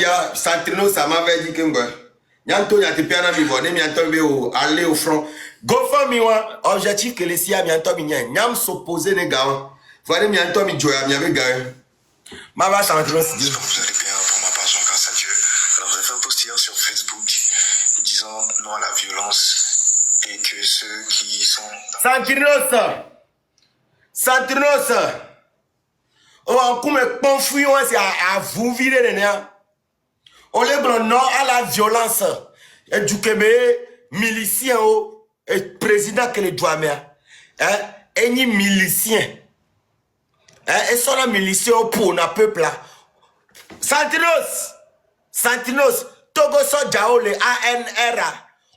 Ya, Santrino, ça m'avait dit que Nyanto Nyatipiana Mivone, Nyanto aller au front. Gofa Miwa, objectif que les Sia Nyanto Minyan, Nyam s'opposer les gars. Voilà Nyanto Midjoya, Miavé gars. Mava Santrino, vous allez bien pour ma part, grâce à Dieu. Alors, j'ai fait un post hier sur Facebook disant non à la violence et que ceux qui sont. Santrinos. Oh, on coupe confus, c'est à vous virer les nerfs. On les blancs non à la violence. Et du Québec, milicien, et président que les doigts mère. Et ni milicien. Et sont la milicien pour un peuple là. Santinos, Togo so jao le ANR.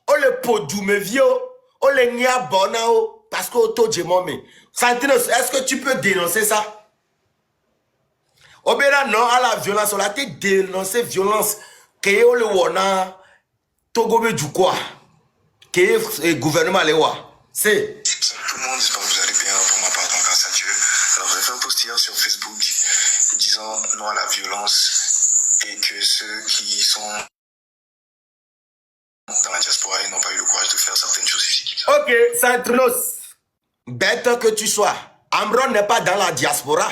O le podoume vieux, o le nia bonao, parce que o to djemome. Santinos, est-ce que tu peux dénoncer ça? Obéra non à la violence, on a été dénoncé violence. Que o le wona, Togo be du quoi? Que le gouvernement le wa. C'est. Tout le monde, j'espère que vous allez bien pour ma part, grâce à Dieu. Alors, j'ai fait un post hier sur Facebook disant non à la violence et que ceux qui sont dans la diaspora et n'ont pas eu le courage de faire certaines choses ici. Ok, Santrinos, bête que tu sois, Amron n'est pas dans la diaspora.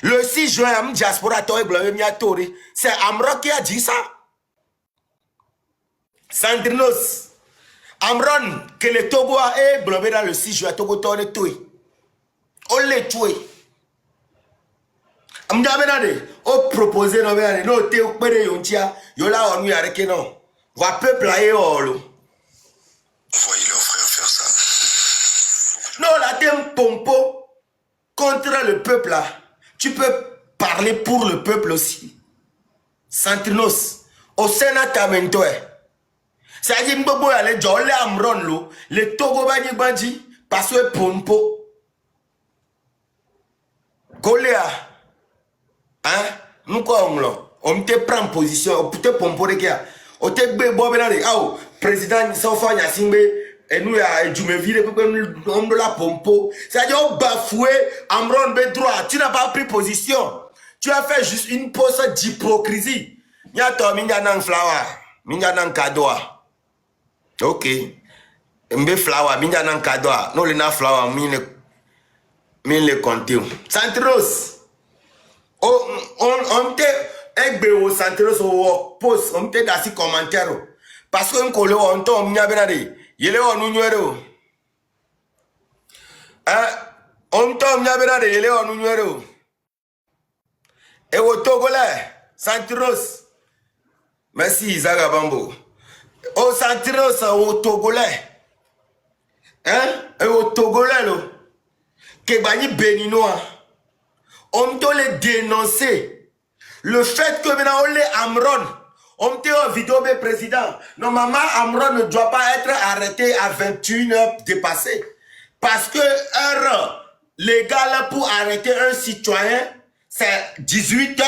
Le 6 juin, diaspora, c'est Amron qui a dit ça. Santrinos, Amron, que le Togo a blâmé dans le 6 juin, Togo t'en est tué. On l'a tué. Amdamenade, on proposé non mais non te opéré yontia, yola on lui arrêté non. Va peuple aille olo. Voyez leurs frères faire ça. Non, là t'es un pompo contre le peuple là. Tu peux parler pour le peuple aussi. Santrinos, au Sénat tamento c'est-à-dire mbobo aller jole amron lo, le Togo bandi parce que pompo. Goléa. Hein? Nous quoi on te prend position, on te pompo de kia. On te gbe bo benade. Ah, président Sofa Nyasingbe et nous ya Djumeville on de la pompo. C'est-à-dire on bafoué Amron be droit. Tu n'as pas pris position. Tu as fait juste une pose d'hypocrisie. Nya to minya nang flower, minya nang kadoa. OK. Mbe flower, minya nang kadoa. No le na flower mine continue. Santrinos. On te egbe au Santrinos au post, on te dans ces commentaires. Parce que on colle on tombe mia benade. Yele on nuero. On tombe mia benade, yele on nuero. Et au Togolais, Santrinos. Merci Zaga Bambo. Au Santrinos au Togolais. Et au Togolais lo. Kebani Béninois. On doit les dénoncer. Le fait que maintenant on les Amron, on te en vidéo mais président. Normalement, Amron ne doit pas être arrêté à 21h dépassé. Parce que heure légale pour arrêter un citoyen, c'est 18h.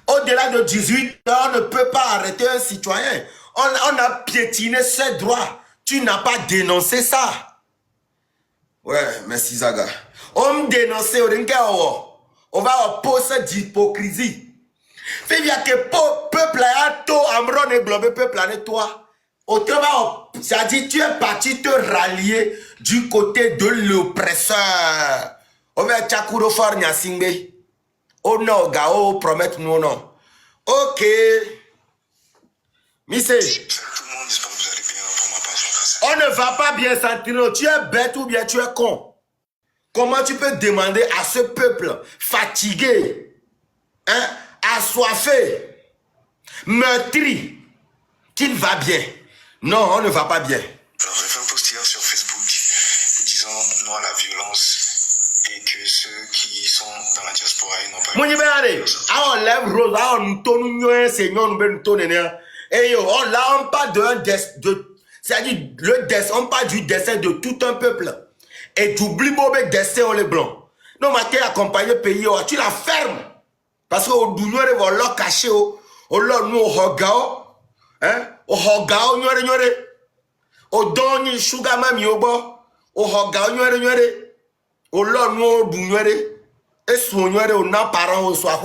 Au-delà de 18h, on ne peut pas arrêter un citoyen. On a piétiné ses droits. Tu n'as pas dénoncé ça. Ouais, merci Zaga. On me dénonce, on va opposer d'hypocrisie. Fait bien que peuple a tout Amron et globé peuple à toi. Autrement, c'est-à-dire tu es parti te rallier du côté de l'oppresseur. On va Tchakuro for Nyasingbe. Oh non, Gao, promet nous non. Ok. Missé. Tout le monde, j'espère que vous allez bien pour ma part. On ne va pas bien sentir. Tu es bête ou bien tu es con. Comment tu peux demander à ce peuple fatigué, assoiffé, meurtri, qu'il va bien? Non, on ne va pas bien. Alors, j'ai fait un post hier sur Facebook disant non à la violence et que ceux qui sont dans la diaspora et n'ont pas eu... On lève rose, on tourne, Seigneur, nous tourne. Et on là, on parle c'est-à-dire on parle du destin de tout un peuple. Et tu oublies le destin on les blancs. Non, mais tu accompagné le pays, tu la fermes. Parce que au douloureux, on va leur cacher, on leur nous au hogao, au hogao, au doni sugar mami au bord, au hogao, au leur nous au douloureux, et son au n'a parent, au soit,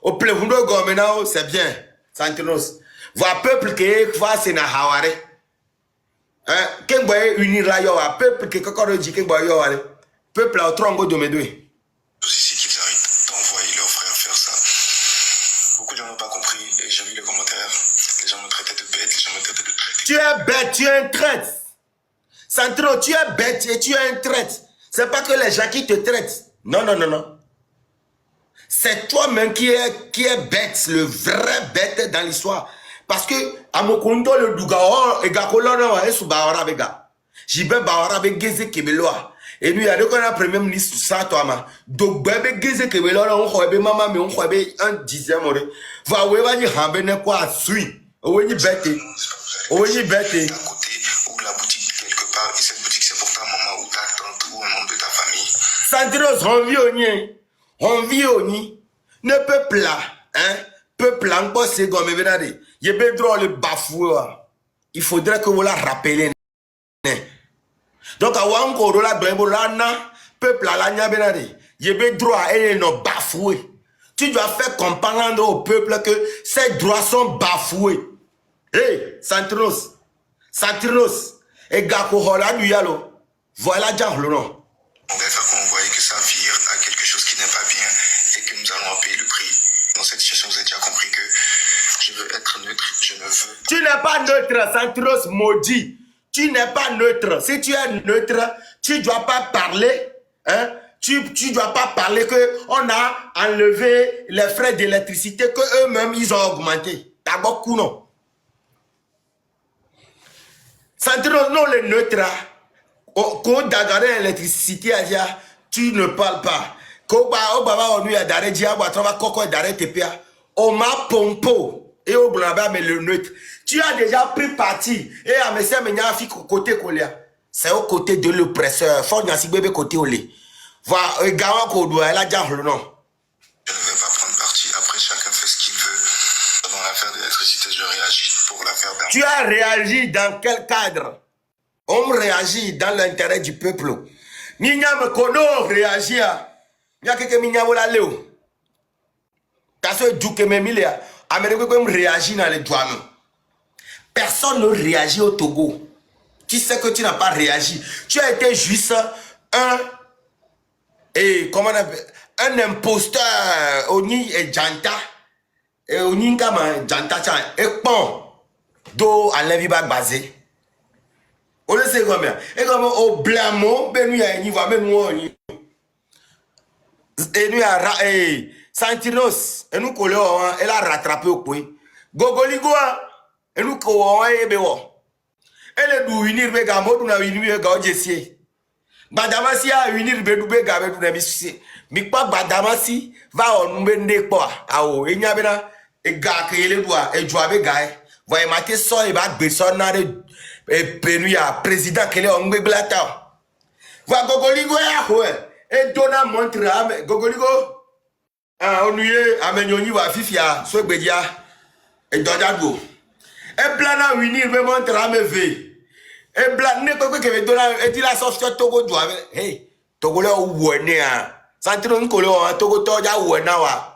au Au plevundo gomena, c'est bien. Santinos. Voir peuple qui est face na haware. Hein? Qu'est-ce que unir la yo peuple qui encore dit qu'est-ce que yo ale. Peuple au trongo de medoué. Ici qu'ils arrêtent d'envoyer leurs frères faire ça. Beaucoup de gens n'ont pas compris et j'ai vu les commentaires. Les gens me traitaient de bête, les gens me traitaient de traite. Tu es bête, tu es un traître. Santino, tu es bête et tu es un traître. C'est pas que les gens qui te traitent. Non, non, non, non. C'est toi-même qui est bête, le vrai bête dans l'histoire. Parce que, à mon compte, le Dougao, et Gakolona, et sous Bawara Bega. Jibe Bawara Begeze Kebeloa. Et lui, il y a deux qu'on a premier ministre, ça, toi, ma. Donc, Bebe Geze Kebeloa, on croit, maman, mais on croit, un dixième, va, ouais, va, y hambe, ne quoi, suit. Oui, bête. Oui, bête. D'un côté, ou la boutique quelque part, et cette boutique, c'est pour ta maman, ou ta tante, ou un membre de ta famille. Sandros, on vit au nid. Ne peuple là, hein, peuple là, encore c'est comme venade. Il y a droit le bafouer. Il faudrait que vous la rappeliez. Donc, à Wanko, la Bembolana, peuple là, la venade. Il y a droit et non bafouer. Tu dois faire comprendre au peuple que ces droits sont bafoués. Hey, Santinos, et Gako Hola du Yalo, voilà déjà le nom. On va faire qu'on voit que ça vire à quelque chose qui n'est pas bien et que nous allons en payer le prix. Dans cette situation, vous avez déjà compris que je veux être neutre, je ne veux. Tu n'es pas neutre, Santinos maudit. Tu n'es pas neutre. Si tu es neutre, tu ne dois pas parler, hein? Tu ne dois pas parler qu'on a enlevé les frais d'électricité que eux-mêmes ils ont augmenté. D'abord, non. Santinos, non, les neutres. Quand tu as l'électricité, tu ne parles pas. Quand tu as et au mais le neutre. Tu as déjà pris parti. Et à mes côté c'est au côté de l'oppresseur. Faut que côté au lit. Voilà, Je ne vais pas prendre parti. Après, chacun fait ce qu'il veut. Dans l'affaire de l'électricité, je réagis pour l'affaire d'un. Tu as réagi dans quel cadre? On réagit dans l'intérêt du peuple. Minya me kono réagir. Minya keke minya wala leo. Taso duke me milia. Amérique comme réagit dans les droits. Personne ne réagit au Togo. Tu sais que tu n'as pas réagi. Tu as été juste un imposteur. Oni et Janta. Et Oni kama Janta chan. Et bon. Do enlevi bag basé. On le sait combien. Et comme au blâme, ben nous y a une voix, ben nous on y. Et nous y a Santinos, et nous collons, elle a rattrapé au coin. Gogoligoa, et nous collons, et bewo. Elle est d'où unir bega, moi nous a unir bega au jessie. Badamasi a unir bega avec nous bissi. Mais pas Badamasi va on bende quoi. Ah oh, et n'y a bena, et gars qui le doigt, et joie bega. Voyez maté so et bat beson na de. Et Penuya, président qui est en Béglata. Va Gogoligo et Dona montre à Gogoligo. On y est, Amenyoni va Fifia, Sobedia et Dodado. Et Blana Winir me montre à me ver. Et Blana, que me donne, et dit la sauce Togo doit. Hey, Togo là où on est. Santino Nkolo, Togo Toja ou Nawa.